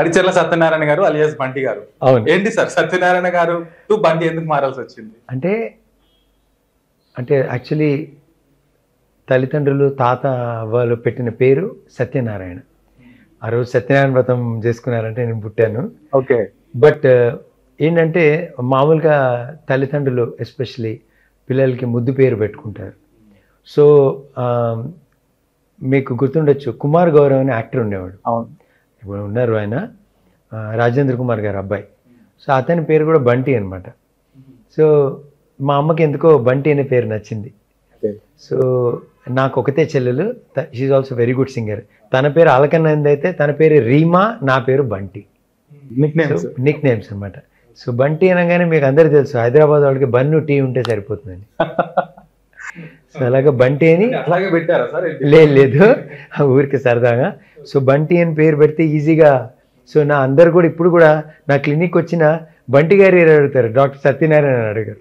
అడిచెర్ల సత్యనారాయణ గారు అలియాస్ బంటి గారు. అవును. ఏంటి సార్ సత్యనారాయణ గారు టు బంటి ఎందుకు మారాల్సి వచ్చింది? అంటే యాక్చువల్లీ తల్లిదండ్రులు తాత వాళ్ళు పెట్టిన పేరు సత్యనారాయణ. ఆ రోజు సత్యనారాయణ వ్రతం చేసుకున్నారంటే నేను పుట్టాను. ఓకే. బట్ ఏంటంటే మామూలుగా తల్లిదండ్రులు ఎస్పెషలీ పిల్లలకి ముద్దు పేరు పెట్టుకుంటారు. సో మీకు గుర్తుండొచ్చు, కుమార్ గౌరవ్ అనే యాక్టర్ ఉండేవాడు. అవును, ఇప్పుడు ఉన్నారు ఆయన, రాజేంద్ర కుమార్ గారు అబ్బాయి. సో అతని పేరు కూడా బంటి అనమాట. సో మా అమ్మకి ఎందుకో బంటి అనే పేరు నచ్చింది. సో నాకు ఒకతే చెల్లెలు, she also very good singer. తన పేరు అలకనంది అయితే తన పేరు రీమా, నా పేరు బంటి. నిక్ నేమ్స్ అనమాట. సో బంటి అనగానే మీకు అందరికీ తెలుసు, హైదరాబాద్ వాళ్ళకి బన్ను టీ ఉంటే సరిపోతుందని. సో అలాగే బంటి అని అలాగే పెట్టారా సార్? లేదు, ఊరికి సరదాగా. సో బంటి అని పేరు పెడితే ఈజీగా. సో నా అందరు కూడా ఇప్పుడు కూడా నా క్లినిక్ వచ్చిన బంటి గారు అడుగుతారు, డాక్టర్ సత్యనారాయణ అడిగారు.